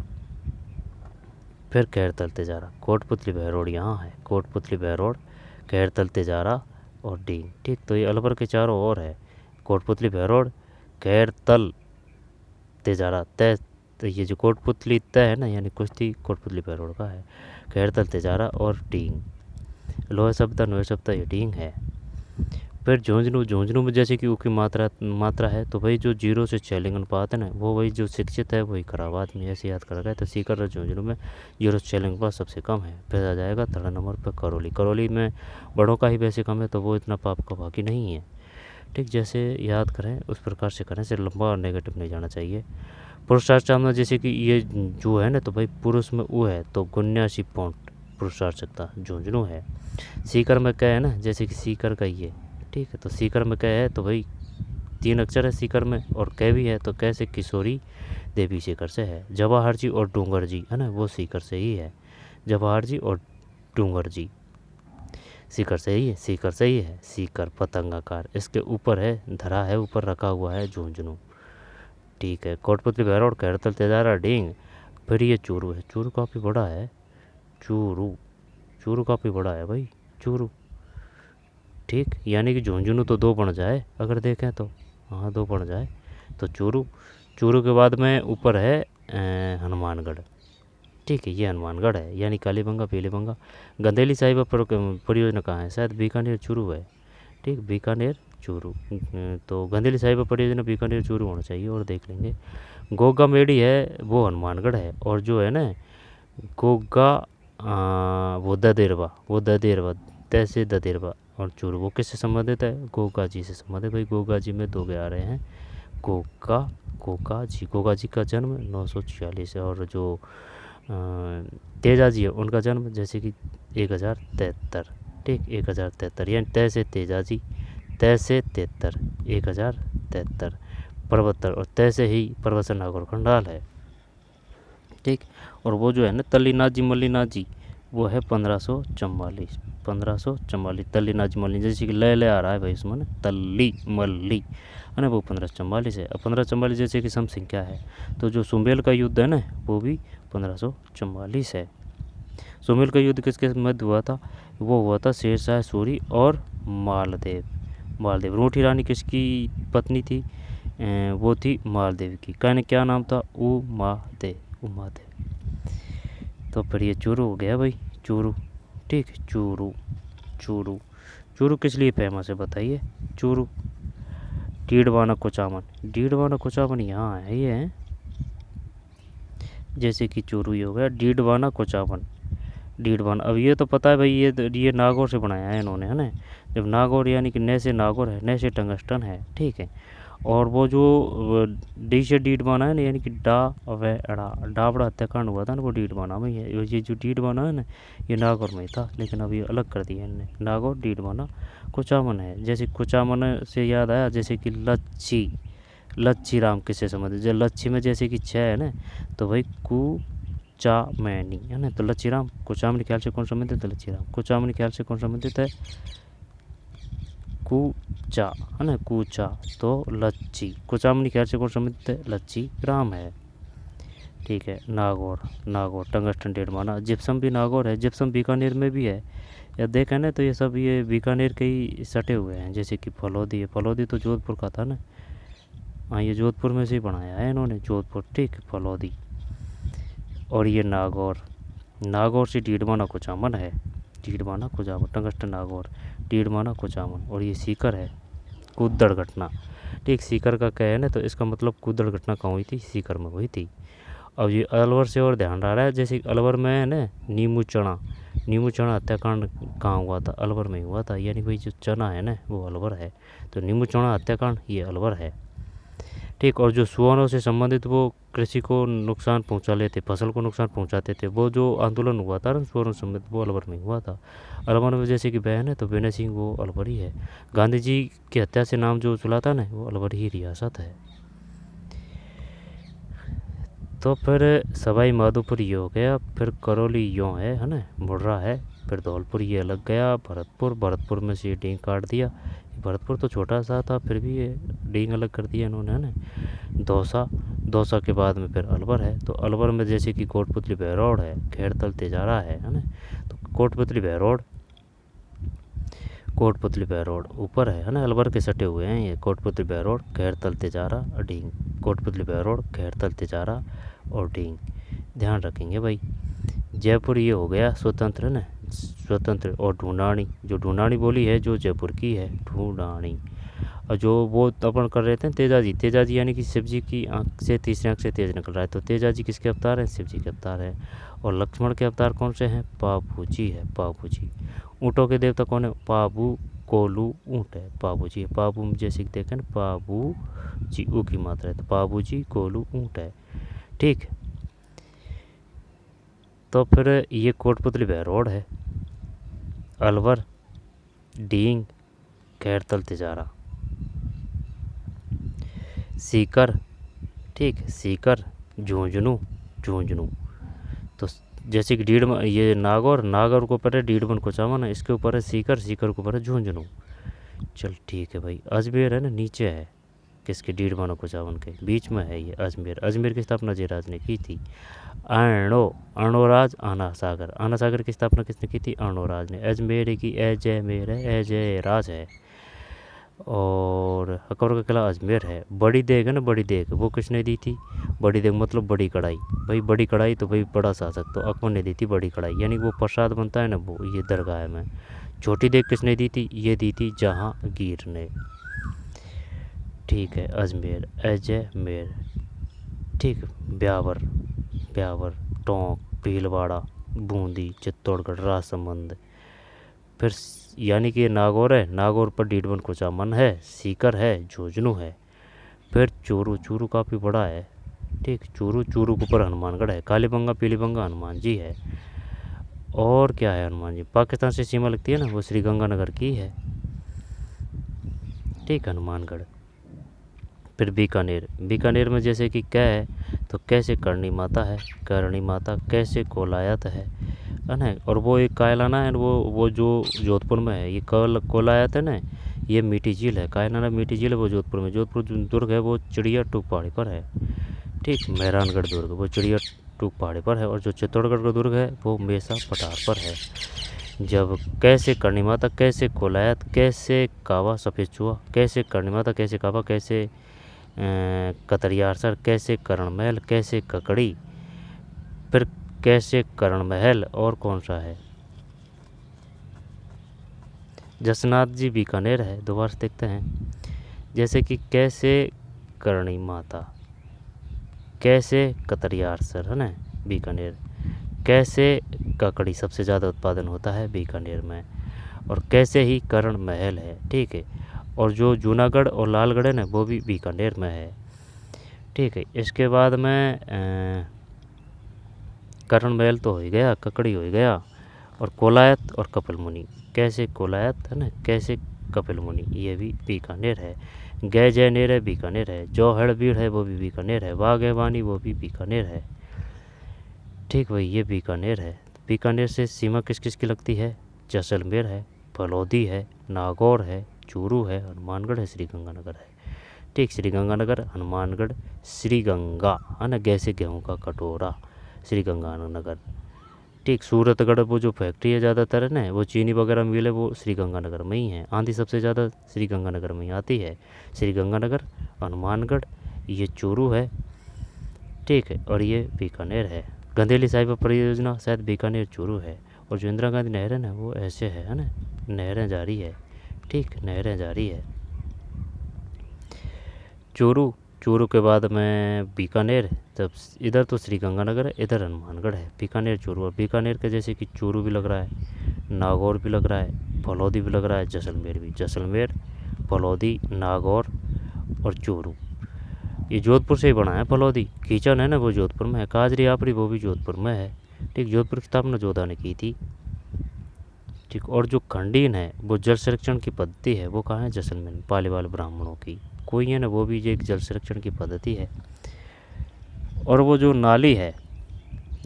फिर खैरतल तिजारा, कोटपुतली बहरोड यहाँ है, कोटपुतली बहरोड, खैरतल तिजारा और डींग। ठीक, तो ये अलवर के चारों ओर है, कोटपुतली बहरोड, खैरतल तिजारा, तय। तो ये जो कोटपुतली तय है ना, यानी कुश्ती कोटपुतली बहरोड का है, खैरतल तिजारा और डींग। लोहे सप्ताह नोहे सप्ताह ये डींग है। फिर झुंझुनू, झुंझुनू में जैसे कि ऊ की मात्रा है, तो भाई जो 0 से 6 लिंग अनुपात है ना, वो वही जो शिक्षित है वही खराब आदमी, ऐसे याद कर रखा है। तो सीकर और झुंझुनू में 0 से 6 लिंग अनुपात सबसे कम है। फिर आ जाएगा 3rd नंबर पर करौली, करौली में बड़ों का ही वैसे कम है, तो वो इतना पाप का बाकी नहीं है। ठीक, जैसे याद करें उस प्रकार से करें, सिर्फ लंबा और नेगेटिव नहीं जाना चाहिए। पुरुषार्थक में जैसे कि ये जो है ना, तो भाई पुरुष में ऊ है, तो 79 पॉइंट पुरुषार्थकता झुंझुनू है। सीकर में क्या है ना, जैसे कि सीकर का ये। ठीक है, तो सीकर में क्या है, तो भाई 3 अक्षर है सीकर में, और कै भी है, तो कैसे किशोरी देवी सीकर से है। जवाहर जी और डूंगर जी है ना, वो सीकर से ही है, जवाहर जी और डूंगर जी सीकर से ही है, सीकर से ही है। सीकर पतंगाकार, इसके ऊपर है, धरा है, ऊपर रखा हुआ है झुंझुनू। ठीक है, कोटपुतली बहरोड, खैरतल तिजारा, डींग। फिर ये चूरू है, चूरू काफ़ी बड़ा है, चूरू, चूरू काफ़ी बड़ा है भाई, चूरू। ठीक, यानी कि झुंझुनू तो 2 बन जाए अगर देखें तो, हाँ 2 बन जाए, तो चूरू। चूरू के बाद में ऊपर है हनुमानगढ़। ठीक है, ये हनुमानगढ़ है, यानी कालीबंगा पीलीबंगा। गंदेली साहिबा परियोजना कहाँ है, शायद बीकानेर चूरू है। ठीक, बीकानेर चूरू, तो गंदेली साहिबा परियोजना बीकानेर चूरू होना चाहिए, और देख लेंगे। गोगा मेडी है, वो हनुमानगढ़ है, और जो है ना गोगा वो ददेरवा, वो ददेरवा, तैसे ददेरवा और चूरू, वो किससे संबंधित है, गोगा जी से संबंधित। भाई गोगा जी में 2 आ रहे हैं, गोगा, गोगा जी, गोगा जी का जन्म 946 है, और जो तेजा जी है उनका जन्म जैसे कि 1073। ठीक, 1073, यानी तय से तेजा जी, तय से 73, 1073 परबत्तर, और तय से ही परबत्तर नागौर खंडाल है। ठीक, और वो जो है ना तल्लीनाथ जी मल्लीनाथ जी, वो है 1544, 1544 तल्लीनाथ जी मल्ली, जैसे कि लय आ रहा है भाई इसमें ना, तल्ली मल्ली है ना, वो 1544 है। अब 1544 जैसे कि सम संख्या है, तो जो सुमेल का युद्ध है ना वो भी 1544 है। सुमेल का युद्ध किसके मध्य हुआ था, वो हुआ था शेरशाह सूरी और मालदेव। मालदेव, रूठी रानी किसकी पत्नी थी, वो थी मालदेव की, कहने क्या नाम था, उमादेव, उमादेव। तो फिर ये चूरू हो गया भाई, चूरू। ठीक, चूरू, चूरू, चूरू किस लिए फेमस है बताइए, चूरू। डीडवाना कुचामन, डीडवाना कुचामन यहाँ है, ये है, जैसे कि चूरू ये हो गया, डीडवाना कुचामन, डीडवाना। अब ये तो पता है भाई, ये नागौर से बनाया है इन्होंने, है ना। जब नागौर यानी कि नए से नागौर है, नए से टंगस्टन है। ठीक है, और वो जो डी से डीड बना है ना, यानी कि डा व अड़ा, डाबड़ा हत्याकांड हुआ था ना, वो डीड बना में ही है। ये जो डीड बना है ना, ये नागौर में ही था, लेकिन अब ये अलग कर दिया इनने, नागौर डीड बना कुचामन है। जैसे कुचामन से याद आया, जैसे कि लच्छी, लच्छी राम किससे संबंधित, जो लच्छी में जैसे कि छः है ना, तो भाई कुचामनी है ना, तो लच्छी राम कुचामनी ख्याल से कौन संबंधित है, लच्छी राम कुचामनी ख्याल से कौन संबंधित है, कूचा है ना, कूचा, तो लच्छी कुचामनी ख्याल से कौन संबंधित है, लच्छी राम है। ठीक है, नागौर, नागौर टंगस्टन डेढ़ माना। जिप्सम भी नागौर है, जिप्सम बीकानेर में भी है। या देखें ना तो ये सब ये बीकानेर के ही सटे हुए हैं। जैसे कि फलौदी है, फलौदी तो जोधपुर का था ना, हाँ ये जोधपुर में से ही बनाया है इन्होंने, जोधपुर। ठीक, फलौदी। और ये नागौर, नागौर से डीडमाना कुचामन है, डीडमाना कुचामन, टंगस्टन नागौर, डीडमाना कुचामन। और ये सीकर है, कूदड़ घटना। ठीक, सीकर का क्या है ना, तो इसका मतलब कूदड़ घटना कहाँ हुई थी, सीकर में हुई थी। अब ये अलवर से और ध्यान रहा है, जैसे अलवर में है ना नीमू चना, नीमू चना हत्याकांड कहाँ हुआ था, अलवर में हुआ था। यानी भाई जो चना है ना वो अलवर है, तो नीमू चना हत्याकांड ये अलवर है। ठीक, और जो सुअरों से संबंधित वो कृषि को नुकसान पहुंचा लेते, फसल को नुकसान पहुंचाते थे, वो जो आंदोलन हुआ था ना सुअरों से संबंधित, वो अलवर में हुआ था। अलवर में जैसे कि बहन है तो बेने सिंह वो अलवर ही है। गांधी जी की हत्या से नाम जो चला था ना वो अलवर ही रियासत है। तो फिर सवाई माधोपुर ये हो गया, फिर करौली यूँ है ना, मुर्रा है, फिर धौलपुर ये अलग गया, भरतपुर, भरतपुर में से ये डींग काट दिया। भरतपुर तो छोटा सा था, फिर भी ये डींग अलग कर दिया इन्होंने, है ना। दौसा, दौसा के बाद में फिर अलवर है, तो अलवर में जैसे कि कोटपुतली बहरौड़ है, खैरतल तेजारा है ना। तो कोटपुतली बहरौड़, कोटपुतली बहरौड़ ऊपर है ना, अलवर के सटे हुए हैं ये, कोटपुतली बहरौड़, खैरतल तेजारा, डींग, कोटपुतली बहरौड़, खैरतल तेजारा और डींग, ध्यान रखेंगे भाई। जयपुर ये हो गया स्वतंत्र ना, स्वतंत्र। और ढूंढानी, जो ढूंढानी बोली है जो जयपुर की है, ढूंढानी। और जो वो अपन कर रहे थे तेजाजी, तेजाजी यानी कि शिव जी की आँख से, तीसरी आँख से तेज निकल रहा है, तो तेजाजी किसके अवतार हैं, शिव जी के अवतार हैं। और लक्ष्मण के अवतार कौन से हैं, पाबू जी है, पाबू जी। ऊँटों के देवता कौन है, पाबू कोलू ऊँट है, पाबू जी। पाबू जैसे देखें ना, पाबू जी, ऊ की मात्रा है, तो पाबू जी कोलू ऊँट है। ठीक, तो फिर ये कोटपुतली बहरौड़ है, अलवर, डींग, खैरतल तेजारा, सीकर। ठीक, सीकर, झुंझुनू, झुंझुनू। तो जैसे कि डीड, ये नागौर, नागौर के ऊपर है डीडमन कुचामन, इसके ऊपर है सीकर, सीकर के ऊपर है झुंझुनू। चल ठीक है भाई। अजमेर है ना नीचे है, किसके, डीडमन कुचामन के, बीच में है ये अजमेर। अजमेर की स्थापना जयराज ने की थी। अर्णोराज, आना सागर, आना सागर की स्थापना किसने की थी, अर्णोराज ने। अजमेर की अजय मेर है, अजय राज है। और अकबर का किला अजमेर है। बड़ी देग है ना, बड़ी देग वो किसने दी थी, बड़ी देग मतलब बड़ी कढ़ाई, भाई बड़ी कढ़ाई तो भाई बड़ा शासक, तो अकबर ने दी थी बड़ी कढ़ाई, यानी वो प्रसाद बनता है ना वो, ये दरगाह में। छोटी देग किसने दी थी, ये दी थी जहांगीर ने। ठीक है, अजमेर, अजय मेर। ठीक, ब्यावर, ब्यावर, टोंक, भीलवाड़ा, बूंदी, चित्तौड़गढ़, राजसमंद। फिर यानी कि नागौर है, नागौर पर डीडमन कुचामन है, सीकर है, झुंझुनू है। फिर चूरू, चूरू काफ़ी बड़ा है। ठीक, चूरू, चूरू के ऊपर हनुमानगढ़ है, कालीबंगा, पीलीबंगा हनुमान जी है। और क्या है, हनुमान जी पाकिस्तान से सीमा लगती है ना, वो श्रीगंगानगर की है। ठीक, हनुमानगढ़। फिर बीकानेर, बीकानेर में जैसे कि क्या है, तो कैसे करणी माता है, करणी माता, कैसे कोलायत है ना। और वो एक कायलाना है, वो जो जोधपुर में है, ये कोलायत है ना, ये मीठी झील है, कायलाना मीठी झील है वो जोधपुर में। जोधपुर जो दुर्ग है वो चिड़िया टूक पहाड़ी पर है। ठीक, मेहरानगढ़ दुर्ग वो चिड़िया टूक पहाड़ी पर है। और जो चित्तौड़गढ़ का दुर्ग है वो मेसा पठार पर है। जब कैसे करणी माता, कैसे कोलायत, कैसे कावा सफ़ेद चूहा, कैसे करणी माता, कैसे कावा, कैसे कतरियार सर, कैसे करण महल, कैसे ककड़ी, फिर कैसे करण महल, और कौन सा है, जसनाथ जी बीकानेर है। दोबारा से देखते हैं, जैसे कि कैसे करणी माता, कैसे कतरियार सर है ना बीकानेर, कैसे ककड़ी सबसे ज़्यादा उत्पादन होता है बीकानेर में, और कैसे ही करण महल है। ठीक है, और जो जूनागढ़ और लालगढ़ है ना वो भी बीकानेर में है। ठीक है, इसके बाद में करण महल तो हो ही गया, ककड़ी हो ही गया, और कोलायत और कपिल मुनि। कैसे कोलायत है ना, कैसे कपिल मुनि, ये भी बीकानेर है। गै जयनेर है, बीकानेर है। जौहड़बीड़ है, वो भी बीकानेर है। बागेवानी वो भी बीकानेर है। ठीक भाई, ये बीकानेर है। बीकानेर से सीमा किस किस की लगती है? जैसलमेर है, फलौदी है, नागौर है, चूरू है, हनुमानगढ़ है, श्रीगंगानगर है। ठीक, श्रीगंगानगर, हनुमानगढ़, श्रीगंगा है ना, गैसे गेहूँ का कटोरा, श्रीगंगानगर। ठीक, सूरतगढ़ वो जो फैक्ट्री है ज़्यादातर है ना, वो चीनी वगैरह मिल है, वो श्रीगंगानगर में ही है। आंधी सबसे ज़्यादा श्रीगंगानगर में ही आती है। श्रीगंगानगर, हनुमानगढ़, ये चूरू है। ठीक है, और ये बीकानेर है। गंदेली साहिब परियोजना शायद बीकानेर चूरू है। और जो इंदिरा गांधी नहर है ना, वो ऐसे है ना, नहरें जारी है। ठीक, नहरें जारी है। चूरू, चूरू के बाद में बीकानेर, तब इधर तो श्रीगंगानगर है, इधर हनुमानगढ़ है। बीकानेर चूरू, और बीकानेर के जैसे कि चूरू भी लग रहा है, नागौर भी लग रहा है, फलौदी भी लग रहा है, जैसलमेर भी। जैसलमेर, फलौदी, नागौर और चूरू, ये जोधपुर से ही बना है। फलौदी कीचन है ना, वो जोधपुर में है। काजरी आपरी वो भी जोधपुर में है। ठीक, जोधपुर की स्थापना जोधा ने की थी। ठीक, और जो खंडीन है वो जल संरक्षण की पद्धति है, वो कहाँ है? जैसलमेर में, पालीवाल ब्राह्मणों की कोई है ना, वो भी एक जल संरक्षण की पद्धति है। और वो जो नाली है,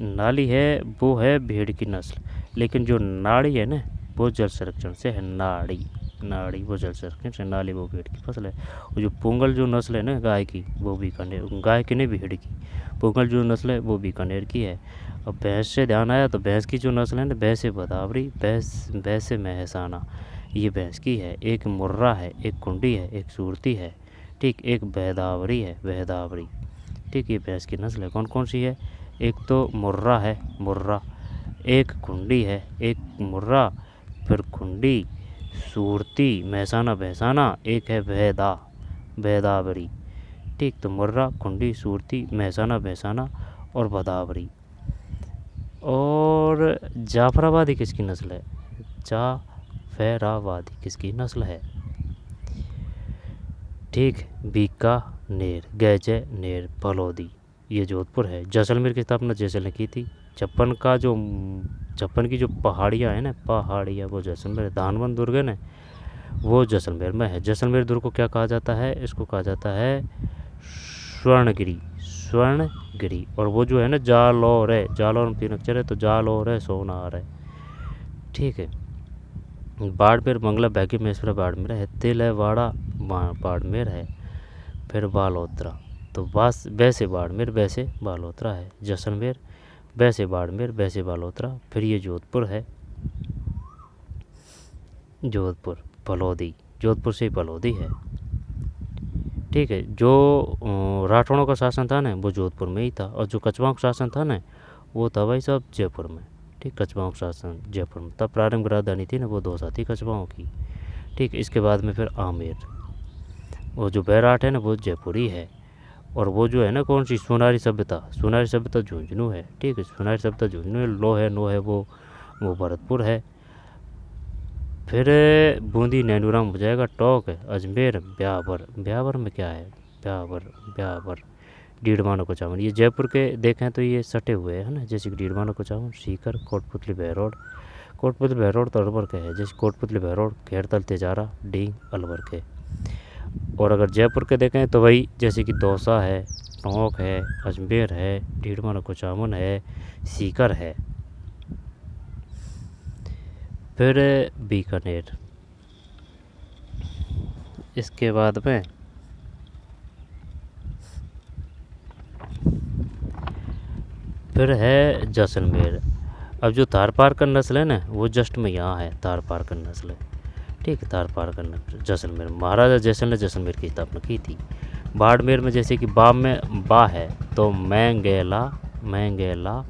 नाली है वो है भेड़ की नस्ल, लेकिन जो नाड़ी है ना, वो जल संरक्षण से है। नाड़ी, नाड़ी वो जल संरक्षण से, नाली वो भेड़ की फसल है। और जो पुंगल जो नस्ल है ना गाय की, वो बीकानेर, गाय की नहीं भेड़ की, पुंगल जो नस्ल है वो बीकानेर की है। अब भैंस से ध्यान आया तो भैंस की जो नस्ल है ना, भैंस भदावरी, भैंस महसाना, ये भैंस की है। एक मुर्रा है, एक कुंडी है, एक सूरती है। ठीक, एक भैदावरी है, भैदावरी। ठीक, ये भैंस की नस्ल है। कौन कौन सी है? एक तो मुर्रा है, मुर्रा, एक कुंडी है, एक मुर्रा, फिर कुंडी, सूरती, महसाना, भैंसाना, एक है भैदा, भैदावरी। ठीक, तो मुर्रा, कुंडी, सूरती, महसाना, भैंसाना और भदावरी। और जाफराबादी किसकी नस्ल है? जाफराबादी किसकी नस्ल है? ठीक, बीकानेर, गैजेनेर, फलौदी, ये जोधपुर है। जैसलमेर की स्थापना जैसलमेर ने की थी। छप्पन की जो पहाड़ियाँ हैं ना, पहाड़ियाँ, वो जैसलमेर। धानवन दुर्ग है ना, वो जैसलमेर में है। जैसलमेर दुर्ग को क्या कहा जाता है? इसको कहा जाता है स्वर्णगिरी, स्वर्णगिरी। और वो जो है ना, जालौर है, जालौर में 3 अक्षर है, तो जालौर है, सोनार है। ठीक है, बाड़मेर, मंगला, बैगी, महेश्वरा, बाड़मेर है। तिलवाड़ा, बाड़मेर है। फिर बालोतरा, तो वैसे बाड़मेर, वैसे बालोतरा है। जैसलमेर, वैसे बाड़मेर, वैसे बालोतरा। फिर ये जोधपुर है, जोधपुर, फलौदी, जोधपुर से ही फलौदी है। ठीक है, जो राठौड़ों का शासन था ना, वो जोधपुर में ही था। और जो कछवाओं का शासन था ना, वो था भाई साहब जयपुर में। ठीक, कछवाओं का शासन जयपुर में। तब प्रारंभिक राजधानी थी ना, वो दौसा थी कछवाओं की। ठीक, इसके बाद में फिर आमेर, वो जो बैराट है ना, वो जयपुरी है। और वो जो है ना, कौन सी? सोनारी सभ्यता, सोनारी सभ्यता झुंझुनू है। ठीक है, सोनारी सभ्यता झुंझुनू है। लो है, नो है, वो भरतपुर है। फिर बूंदी, नैनूराम हो जाएगा। टोंक है, अजमेर, ब्यावर, ब्यावर में क्या है? ब्यावर, ब्यावर, डीडवाना कुचामन। ये जयपुर के देखें तो ये सटे हुए हैं ना, जैसे कि डीडवाना कुचामन, सीकर, कोटपुतली, बहरोड। कोटपुतली बहरोड तो अलवर के है, जैसे कोटपुतली बहरोड, घेरतल, तेजारा, डींग, अलवर के। और अगर जयपुर के देखें तो वही, जैसे कि दौसा है, टोंक है, अजमेर है, डीडवाना कुचामन है, सीकर है। फिर बीकानेर, इसके बाद में फिर है जैसलमेर। अब जो थारपारकर नस्ल है ना, वो जस्ट में यहाँ है, थारपारकर नस्ल है। ठीक है, थारपारकर नस्ल, जैसलमेर। महाराजा जैसल ने जैसलमेर की स्थापना की थी। बाड़मेर में जैसे कि बा में बा है, तो मैंगेला, मैंगेला,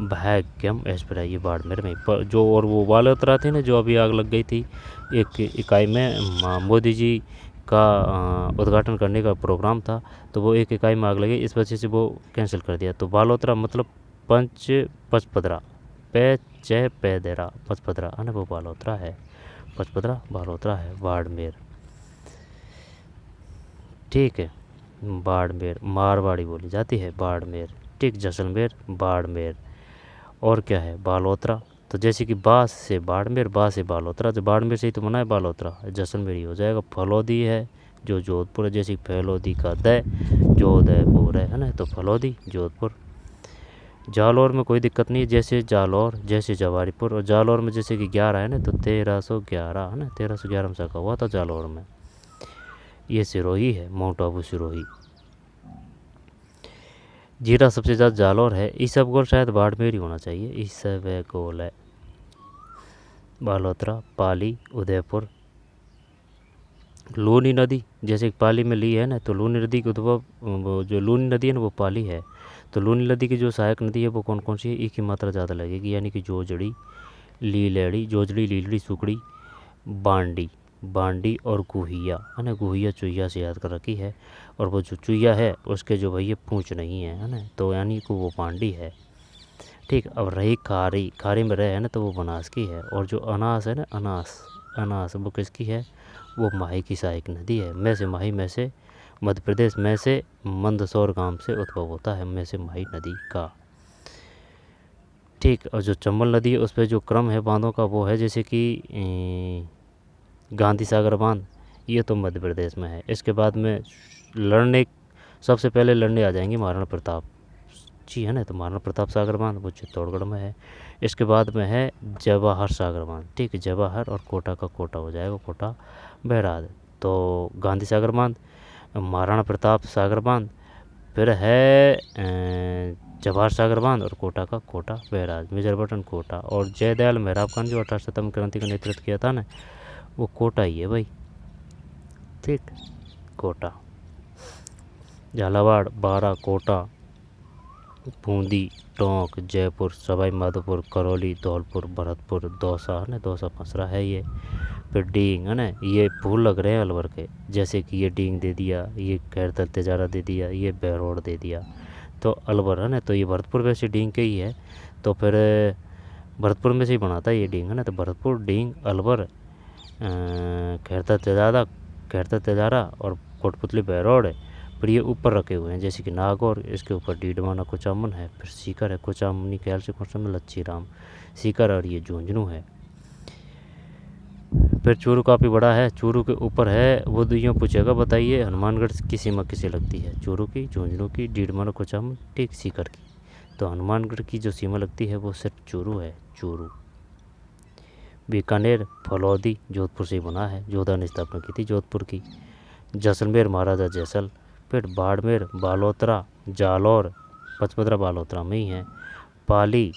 भाग्यम, इस पर है। ये बाड़मेर में जो, और वो बालोतरा थी ना, जो अभी आग लग गई थी एक इकाई में, मोदी जी का उद्घाटन करने का प्रोग्राम था, तो वो एक इकाई में आग लगी, इस वजह से वो कैंसिल कर दिया। तो बालोतरा मतलब पंच पचपदरा, पे चे पैदेरा, पचपदरा है ना, वो बालोतरा है। पचपदरा बालोतरा है। बाड़मेर, ठीक है। बाड़मेर मारवाड़ी बोली जाती है, बाड़मेर। ठीक, जैसलमेर, बाड़मेर। और क्या है, बालोतरा। तो जैसे कि बास से बाड़मेर, बा से बालोतरा, तो बाड़मेर से ही तो बना है बालोतरा, जैसलमेर ही हो जाएगा। फलौदी है जो जोधपुर है, जैसे फैलोदी का द, जोधपुर है ना, तो फलौदी जोधपुर। जालौर में कोई दिक्कत नहीं है, जैसे जालौर, जैसे जवारीपुर। और जालौर में जैसे कि 11 है ना, तो 1311 है ना, 1311 में साका हुआ था जालौर में। ये सिरोही है, माउंट आबू सिरोही। जीरा सबसे ज़्यादा जालौर है। ईसबगोल शायद बाड़मेर ही होना चाहिए, ईसबगोल है। बालोतरा, पाली, उदयपुर। लूनी नदी, जैसे पाली में ली है ना, तो लूनी नदी की उद्भव, वो जो लूनी नदी है ना वो पाली है। तो लूनी नदी की जो सहायक नदी है वो कौन कौन सी है, ई की मात्रा ज़्यादा लगेगी, यानी कि जोजड़ी, लीलड़ी, जोजड़ी, लीलड़ी, सुकड़ी, बांडी, बांडी और गुहिया है ना। गुहिया चुहिया से याद कर रखी है। और वो जो चुहिया है उसके जो भैया पूँछ नहीं है ना, तो यानी कि वो बांडी है। ठीक, अब रही खारी, खारी में रहे है ना, तो वो बनास की है। और जो अनास है ना, अनास, अनास वो किसकी है, वो माही की सहायक नदी है। में से माही, में से मध्य प्रदेश, में से मंदसौर गांव से उद्भव होता है, में से माही नदी का। ठीक, और जो चंबल नदी है उस पर जो क्रम है बांधों का वो है जैसे कि गांधी सागर बांध, ये तो मध्य प्रदेश में है। इसके बाद में लड़ने, सबसे पहले लड़ने आ जाएंगे महाराणा प्रताप जी है ना, तो महाराणा प्रताप सागर बांध वो चित्तौड़गढ़ में है। इसके बाद में है जवाहर सागर बांध। ठीक है, जवाहर और कोटा का कोटा हो जाएगा, कोटा बहराज। तो गांधी सागर बांध, महाराणा प्रताप सागर बांध, फिर है जवाहर सागर बांध और कोटा का कोटा बहराज, मेजर बटन कोटा। और जयदयाल मेहराब खान जो 18 सितंबर क्रांति का नेतृत्व किया था ना, वो कोटा ही है भाई। ठीक, कोटा। झालावाड़, बारा, कोटा, बूंदी, टोंक, जयपुर, सवाई माधोपुर, करौली, धौलपुर, भरतपुर, दौसा है ना, दौसा फंसरा है ये। फिर डींग है ना, ये फूल लग रहे हैं अलवर के, जैसे कि ये डींग दे दिया, ये खैरतल तेजारा दे दिया, ये बहरोड दे दिया, तो अलवर है ना। तो ये भरतपुर वैसे डींग के ही है, तो फिर भरतपुर में से ही बनाता है ये डींग है ना, तो भरतपुर, डींग, अलवर, खैरतल तेजारा और कोटपुतली बहरोड। फिर ये ऊपर रखे हुए हैं जैसे कि नागौर, इसके ऊपर डीडवाना कुचामन है, फिर सीकर है, कुचामनी ख्याल से कौन सा में लच्छी राम, सीकर, और ये झुंझुनू है। फिर चूरू काफ़ी बड़ा है, चूरू के ऊपर है वो तो यूँ पूछेगा बताइए हनुमानगढ़ की सीमा किसे लगती है, चूरू की, झुंझुनू की, डीडवाना कुचामन, ठीक, सीकर की। तो हनुमानगढ़ की जो सीमा लगती है वो सिर्फ चूरू है, चूरू। बीकानेर, फलौदी जोधपुर से बना है, जोधा ने स्थापना की थी जोधपुर की। जैसलमेर, महाराजा जैसल। फिर बाड़मेर, बालोतरा, जालौर, पचमदरा बालोतरा में ही है। पाली,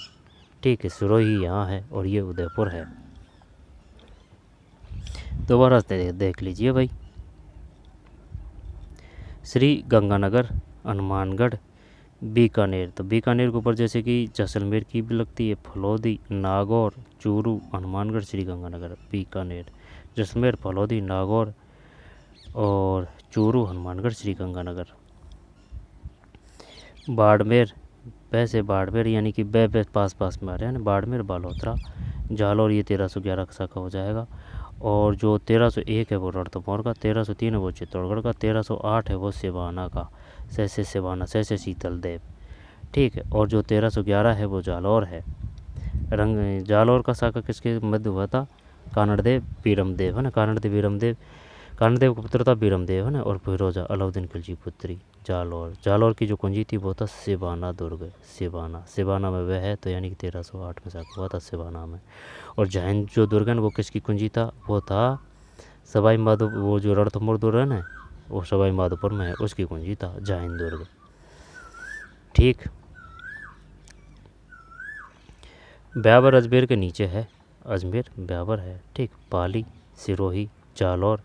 ठीक है, सिरोही यहाँ है, और ये उदयपुर है। दोबारा से देख लीजिए भाई। श्री गंगानगर, हनुमानगढ़, बीकानेर। तो बीकानेर के ऊपर जैसे कि जैसलमेर की भी लगती है, फलौदी, नागौर, चूरू, हनुमानगढ़, श्री गंगानगर, बीकानेर, जैसलमेर, फलौदी, नागौर और चूरू, हनुमानगढ़, श्री गंगानगर। बाड़मेर, वैसे बाड़मेर यानी कि बे पास पास में आ रहे हैं, बाड़मेर, बालोतरा, जालौर, ये 1311 का शाखा हो जाएगा। और जो 1301 है वो रणथंभौर का, 1303 है वो चित्तौड़गढ़ का, 1308 है वो सिवाना का, सैसे सिवाना, सैसे शीतल देव। ठीक है, और जो 1311 है वो जालौर है। जालौर का शाखा किसके मध्य हुआ था, कानड़देव, बीरमदेव है ना, कानड़देव, बीरमदेव, कानड़देव का पुत्र था बीरमदेव है ना, और फिरोजा अलाउद्दीन खिलजी पुत्री। जालौर, जालौर की जो कुंजी थी वो था सिवाना दुर्ग, सिवाना, सिवाना में वह है, तो यानी कि 1308 में शाखा हुआ था सिवाना में। और जैन जो दुर्ग है वो किसकी कुंजी था, वो था सवाई माधोपुर, वो जो रणथंभौर दुर्ग है ना वो सवाई माधोपुर में है, उसकी कुंजी था जैन दुर्ग। ठीक, ब्यावर अजमेर के नीचे है, अजमेर ब्यावर है। ठीक, पाली, सिरोही, जालौर,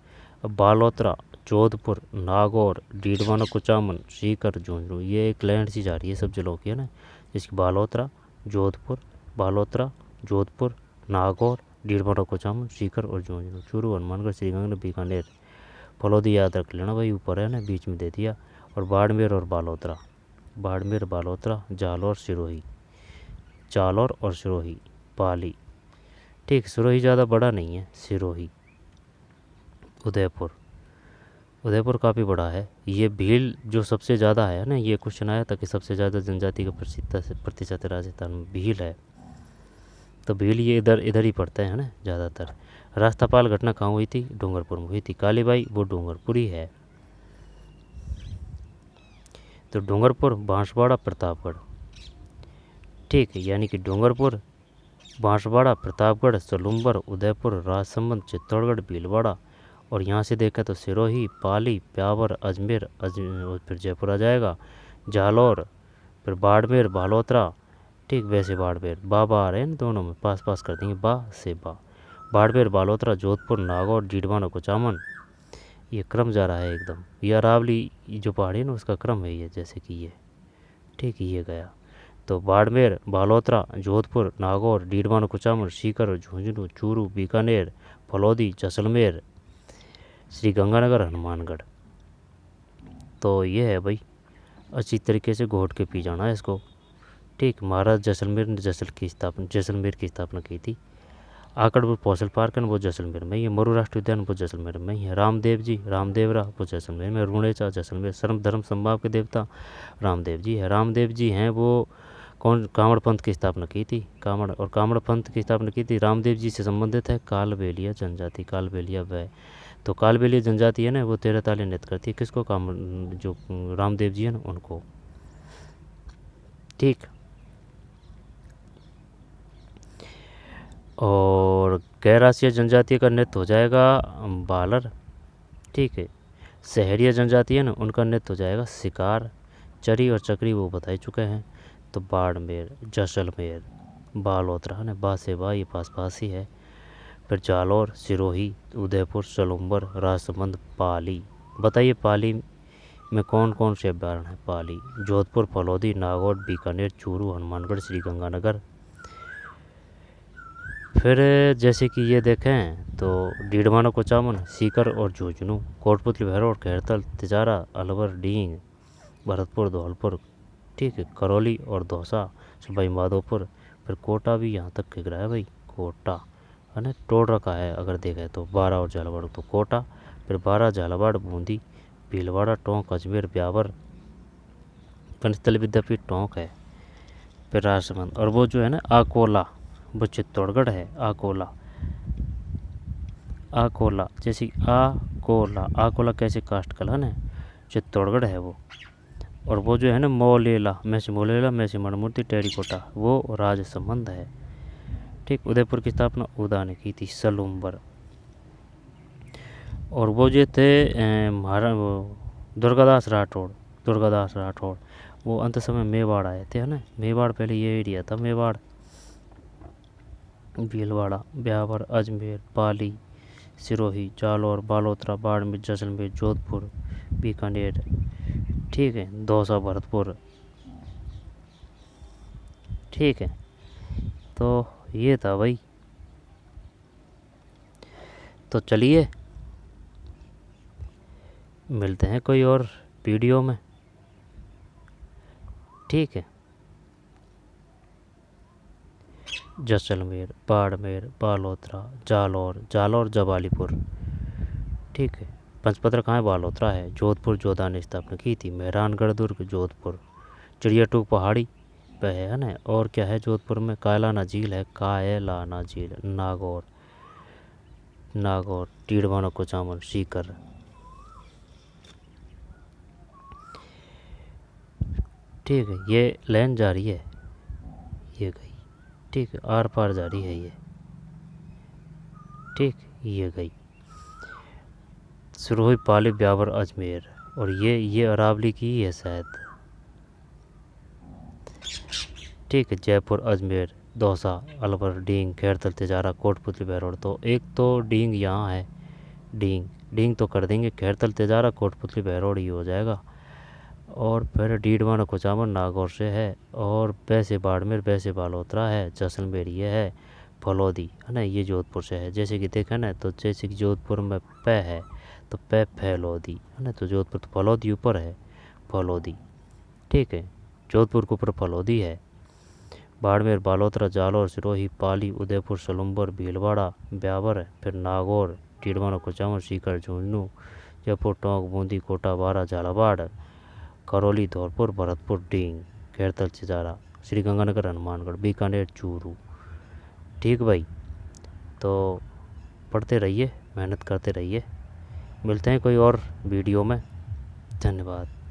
बालोतरा, जोधपुर, नागौर, डीडवाना कुचामन, सीकर, झुंझुनू, ये एक लैंड सी जा रही है सब जिलों की है ना, जिसकी बालोतरा, जोधपुर, बालोतरा, जोधपुर, नागौर, डीडवाना कुचामन, सीकर और झुंझुनू, चूरू, हनुमानगढ़, श्रीगंगानगर, बीकानेर, फलौदी याद रख लेना भाई, ऊपर है ना, बीच में दे दिया। और बाड़मेर और बालोतरा, बाड़मेर, बालोतरा, जालौर, सिरोही, जालौर और सिरोही, पाली। ठीक, सिरोही ज़्यादा बड़ा नहीं है, सिरोही, उदयपुर, उदयपुर काफ़ी बड़ा है। ये भील जो सबसे ज़्यादा है ना, ये क्वेश्चन आया था कि सबसे ज़्यादा जनजाति का प्रतिशत राजस्थान में भील है, तो भील ये इधर इधर ही पड़ते हैं ना ज़्यादातर। राष्ट्रपाल घटना कहाँ हुई थी? डूंगरपुर में हुई थी। कालीबाई वो डूंगरपुरी है। तो डूंगरपुर, बांसवाड़ा, प्रतापगढ़, ठीक है, यानी कि डूंगरपुर, बांसवाड़ा, प्रतापगढ़, सलूम्बर, उदयपुर, राजसमंद, चित्तौड़गढ़, भीलवाड़ा, और यहाँ से देखें तो सिरोही, पाली, ब्यावर, अजमेर, और फिर जयपुर आ जाएगा, जालौर, फिर बाड़मेर, बालोतरा, ठीक, वैसे बाड़मेर, बा आ रहे हैं ना दोनों में, पास पास कर देंगे, बा से बा, बाड़मेर, बालोतरा, जोधपुर, नागौर, डीडवाना, कुचामन। ये क्रम जा रहा है एकदम, ये अरावली जो पहाड़ी है ना उसका क्रम है ये, जैसे कि ये, ठीक, ये गया। तो बाड़मेर, बालोतरा, जोधपुर, नागौर, डीडवाना, कुचामन, सीकर, झुंझुनू, चूरू, बीकानेर, फलौदी, जैसलमेर, श्रीगंगानगर, हनुमानगढ़। तो ये है भाई, अच्छी तरीके से घोट के पी जाना है इसको, ठीक। महाराज जैसलमेर ने जैसलमेर की स्थापना की थी। आकड़पुर फॉसिल पार्क है वो जैसलमेर में ही है। मरु राष्ट्रीय उद्यान वो जैसलमेर में ही है। रामदेवरा वो जैसलमेर में। रुणेचा जैसलमेर। सर्व धर्म संभाव के देवता रामदेव जी है। रामदेव जी हैं वो कौन? कांवड़ पंथ की स्थापना की थी। कांवड़ पंथ की स्थापना की थी रामदेव जी से संबंधित है कालबेलिया जनजाति। कालबेलिया वह, तो कालबेलिया जनजाति है ना वो 13 ताली नृत्य करती है। किसको? जो रामदेव जी है ना उनको, ठीक। और गैरासिया जनजाति का नृत्य हो जाएगा बालर, ठीक है। शहरिया जनजाति है ना उनका नृत्य हो जाएगा शिकार। चरी और चक्री वो बता ही चुके हैं। तो बाड़मेर, जैसलमेर, बालोतरा है ना, बा से बा ये पास पास ही है। फिर जालौर, सिरोही, उदयपुर, सलूम्बर, राजसमंद, पाली। बताइए पाली में कौन कौन से अभ्यारण्य हैं? पाली, जोधपुर, फलौदी, नागौर, बीकानेर, चूरू, हनुमानगढ़, श्रीगंगानगर। फिर जैसे कि ये देखें तो डीडवाना, कुचामन, सीकर और झुंझुनू, कोटपुतली, भैरव, खैरतल, तिजारा, अलवर, डींग, भरतपुर, धौलपुर, ठीक है, करौली और दौसा, सवाई माधोपुर। फिर कोटा भी यहाँ तक गिर रहा है भाई, कोटा है ना, तोड़ रखा है अगर देखें तो। 12 और झालावाड़ तो कोटा, फिर 12 झालावाड़, बूंदी, भीलवाड़ा, टोंक, अजमेर, ब्यावर, पंचतल विद्यापीठ टोंक है। फिर राजसमंद, और वो जो है ना आकोला वो चित्तौड़गढ़ है। आकोला जैसे आकोला कैसे कास्ट कला है चित्तौड़गढ़ है वो। और वो जो है ना मोलेला में से मणिमूर्ति, टेरिकोटा वो राजसमंद है, ठीक। उदयपुर की स्थापना उदा ने की थी, सलूम्बर। और वो जो थे दुर्गादास राठौड़ वो अंत समय मेवाड़ आए थे, है ना। मेवाड़ पहले ये एरिया था, मेवाड़, भीलवाड़ा, ब्यावर, अजमेर, पाली, सिरोही, जालौर, बालोतरा, बाड़मेर, जैसलमेर, जोधपुर, बीकानेर, ठीक है, दौसा, भरतपुर, ठीक है। तो ये था भाई। तो चलिए मिलते हैं कोई और वीडियो में, ठीक है। जैसलमेर, बाड़मेर, बालोतरा, जालौर, जबालीपुर, ठीक है। पंचपत्र कहाँ है? बालोतरा है। जोधपुर, जोधा ने स्थापना की थी। मेहरानगढ़ दुर्ग, जोधपुर। चिड़ियाटूक पहाड़ी पे है ना। और क्या है जोधपुर में? कायलाना झील है, कायलाना झील। नागौर, डीडवाना, कुचामन, सीकर, ठीक है। ये लाइन जा रही है, ये गई, ठीक है, आर पार जा रही है ये, ठीक, ये गई। सिरोही, पाली, ब्यावर, अजमेर, और ये अरावली की ही है शायद, ठीक है। जयपुर, अजमेर, दौसा, अलवर, डींग, खैरतल, तिजारा, कोटपुतली, बहरोड। तो एक तो डींग यहाँ है, डींग तो कर देंगे। खैरतल, तिजारा, कोटपुतली, बहरोड ये हो जाएगा। और फिर डीडवाना, कुचामन नागौर से है। और वैसे बाड़मेर, वैसे बालोतरा है। जैसलमेर ये है। फलौदी है ना, ये जोधपुर से है। जैसे कि देखा ना, तो जैसे कि जोधपुर में पै है तो पै फैलौदी है ना, तो जोधपुर तो फलौदी ऊपर है, फलौदी, ठीक है। जोधपुर के ऊपर फलौदी है। बाड़मेर, बालोतरा, जालौर, सिरोही, पाली, उदयपुर, सलूम्बर, भीलवाड़ा, ब्यावर, फिर नागौर, डीडवाना, कुचामन, सीकर, झुंझुनू, जयपुर, टोंक, बूंदी, कोटा, बारा, झालावाड़, करौली, धौलपुर, भरतपुर, डींग, खैरतल, चिजारा, श्रीगंगानगर, हनुमानगढ़, बीकानेर, चूरू। ठीक भाई, तो पढ़ते रहिए, मेहनत करते रहिए। मिलते हैं कोई और वीडियो में। धन्यवाद।